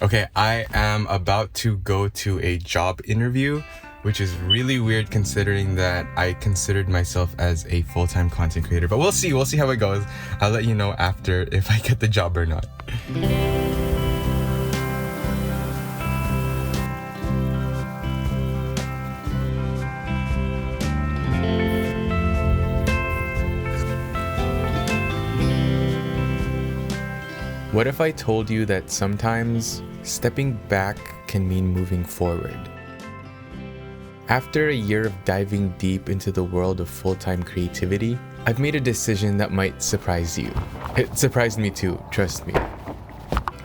Okay, I am about to go to a job interview, which is really weird considering that I considered myself as a full-time content creator. But we'll see. We'll see how it goes. I'll let you know after if I get the job or not. What if I told you that sometimes stepping back can mean moving forward? After a year of diving deep into the world of full-time creativity, I've made a decision that might surprise you. It surprised me too, trust me.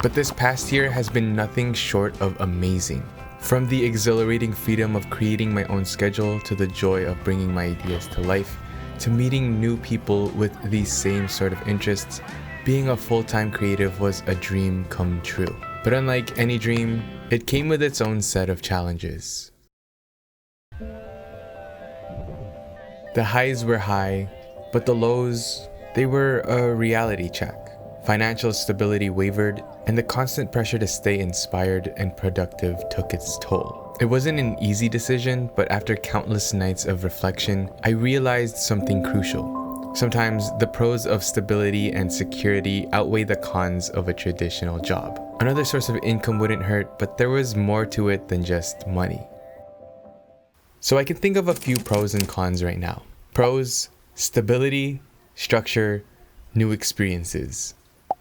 But this past year has been nothing short of amazing. From the exhilarating freedom of creating my own schedule to the joy of bringing my ideas to life, to meeting new people with these same sort of interests, being a full-time creative was a dream come true. But unlike any dream, it came with its own set of challenges. The highs were high, but the lows, they were a reality check. Financial stability wavered, and the constant pressure to stay inspired and productive took its toll. It wasn't an easy decision, but after countless nights of reflection, I realized something crucial. Sometimes the pros of stability and security outweigh the cons of a traditional job. Another source of income wouldn't hurt, but there was more to it than just money. So I can think of a few pros and cons right now. Pros: stability, structure, new experiences.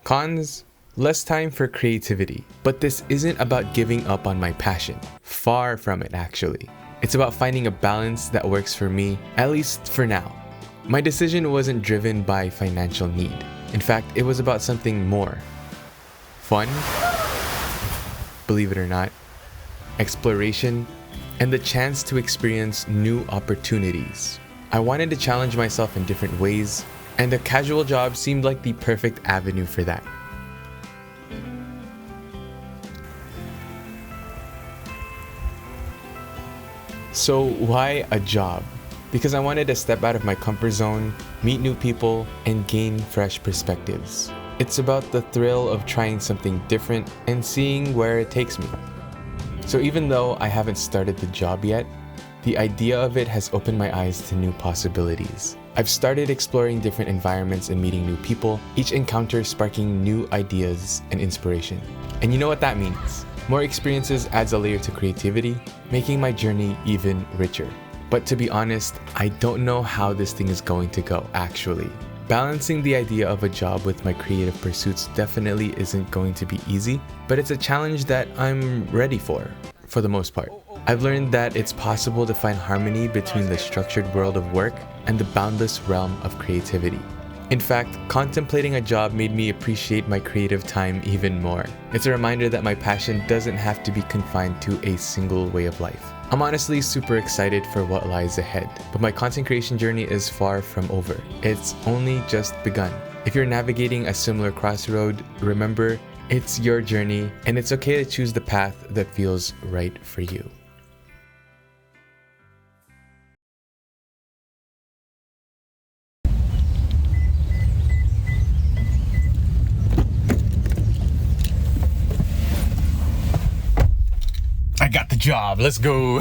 Cons: less time for creativity. But this isn't about giving up on my passion. Far from it, actually. It's about finding a balance that works for me, at least for now. My decision wasn't driven by financial need. In fact, it was about something more. Fun, believe it or not, exploration, and the chance to experience new opportunities. I wanted to challenge myself in different ways, and a casual job seemed like the perfect avenue for that. So why a job? Because I wanted to step out of my comfort zone, meet new people, and gain fresh perspectives. It's about the thrill of trying something different and seeing where it takes me. So even though I haven't started the job yet, the idea of it has opened my eyes to new possibilities. I've started exploring different environments and meeting new people, each encounter sparking new ideas and inspiration. And you know what that means? More experiences adds a layer to creativity, making my journey even richer. But to be honest, I don't know how this thing is going to go, actually. Balancing the idea of a job with my creative pursuits definitely isn't going to be easy, but it's a challenge that I'm ready for the most part. I've learned that it's possible to find harmony between the structured world of work and the boundless realm of creativity. In fact, contemplating a job made me appreciate my creative time even more. It's a reminder that my passion doesn't have to be confined to a single way of life. I'm honestly super excited for what lies ahead, but my content creation journey is far from over. It's only just begun. If you're navigating a similar crossroad, remember, it's your journey, and it's okay to choose the path that feels right for you. I got the job, let's go.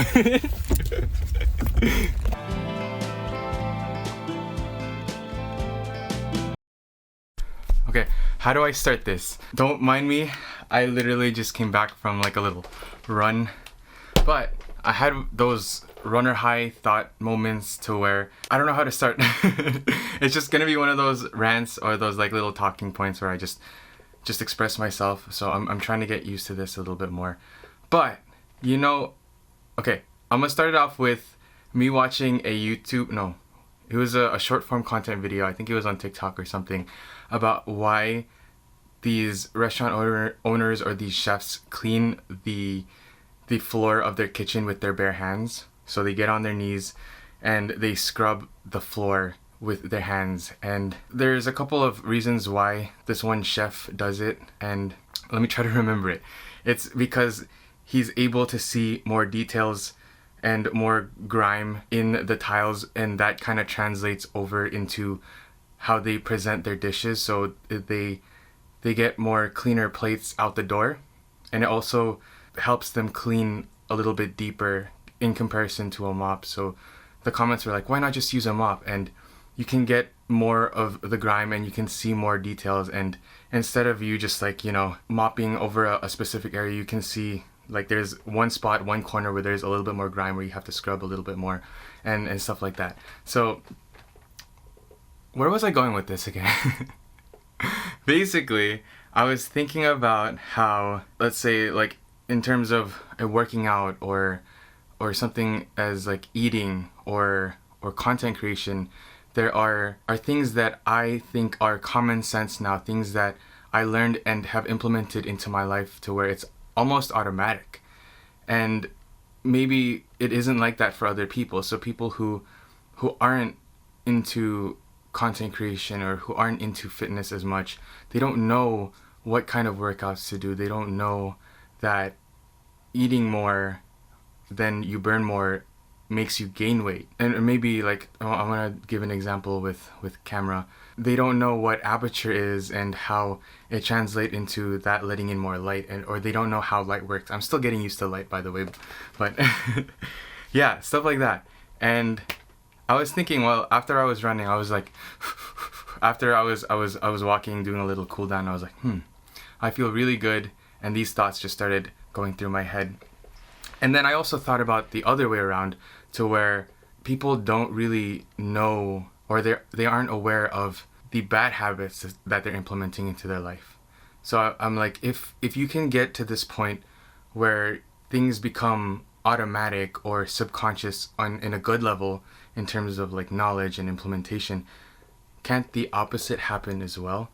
Okay, how do I start this? Don't mind me, I literally just came back from like a little run, but I had those runner high thought moments to where I don't know how to start. It's just gonna be one of those rants or those like little talking points where I just express myself. So I'm trying to get used to this a little bit more. But okay, I'm gonna start it off with me watching a it was a short form content video, I think it was on TikTok or something, about why these restaurant owners or these chefs clean the floor of their kitchen with their bare hands. So they get on their knees and they scrub the floor with their hands. And there's a couple of reasons why this one chef does it, and let me try to remember it. It's because he's able to see more details and more grime in the tiles, and that kind of translates over into how they present their dishes, so they get more cleaner plates out the door. And it also helps them clean a little bit deeper in comparison to a mop. So the comments were like, why not just use a mop? And you can get more of the grime and you can see more details. And instead of you just like, mopping over a specific area, you can see like there's one spot, one corner where there's a little bit more grime where you have to scrub a little bit more and stuff like that. So where was I going with this again? Basically, I was thinking about how, let's say, like in terms of working out or something as like eating or content creation, there are things that I think are common sense now, things that I learned and have implemented into my life to where it's almost automatic. And maybe it isn't like that for other people. So people who aren't into content creation or who aren't into fitness as much, they don't know what kind of workouts to do. They don't know that eating more than you burn more makes you gain weight. And maybe like I want to give an example with camera. They don't know what aperture is and how it translates into that letting in more light, or they don't know how light works. I'm still getting used to light, by the way, but yeah, stuff like that. And I was thinking, well, after I was running, I was like, after I was walking, doing a little cool down, I was like, I feel really good. And these thoughts just started going through my head. And then I also thought about the other way around, to where people don't really know, or they aren't aware of the bad habits that they're implementing into their life. So I'm like, if you can get to this point where things become automatic or subconscious in a good level in terms of like knowledge and implementation, can't the opposite happen as well?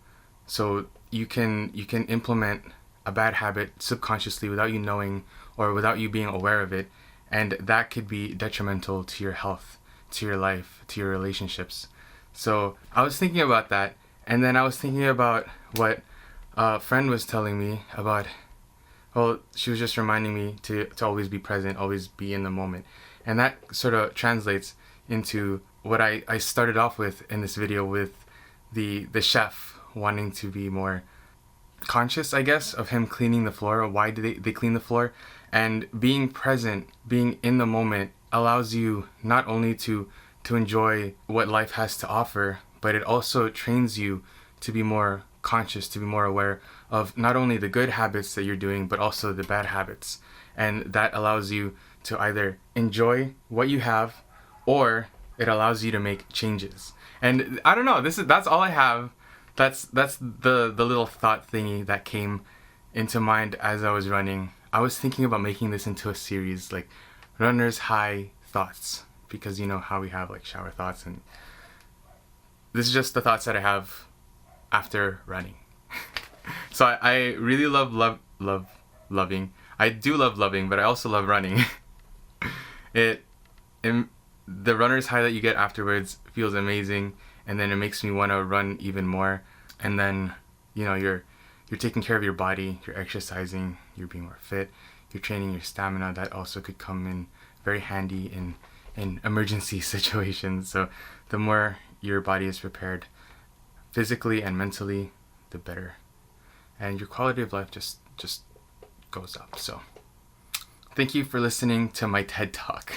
So you can implement a bad habit subconsciously without you knowing or without you being aware of it, and that could be detrimental to your health, to your life, to your relationships. So I was thinking about that, and then I was thinking about what a friend was telling me about. Well, she was just reminding me to always be present, always be in the moment. And that sort of translates into what I started off with in this video with the chef wanting to be more conscious, I guess, of him cleaning the floor. Why do they clean the floor? And being present, being in the moment allows you not only to enjoy what life has to offer, but it also trains you to be more conscious, to be more aware of not only the good habits that you're doing, but also the bad habits. And that allows you to either enjoy what you have, or it allows you to make changes. And I don't know, that's all I have. That's the little thought thingy that came into mind as I was running. I was thinking about making this into a series, like runner's high thoughts, because you know how we have like shower thoughts, and this is just the thoughts that I have after running. So I really love loving. I do love loving, but I also love running. The runner's high that you get afterwards feels amazing, and then it makes me want to run even more. And then, you're taking care of your body, you're exercising, you're being more fit, you're training your stamina. That also could come in very handy in emergency situations. So the more your body is prepared physically and mentally, the better. And your quality of life just goes up. So thank you for listening to my TED Talk.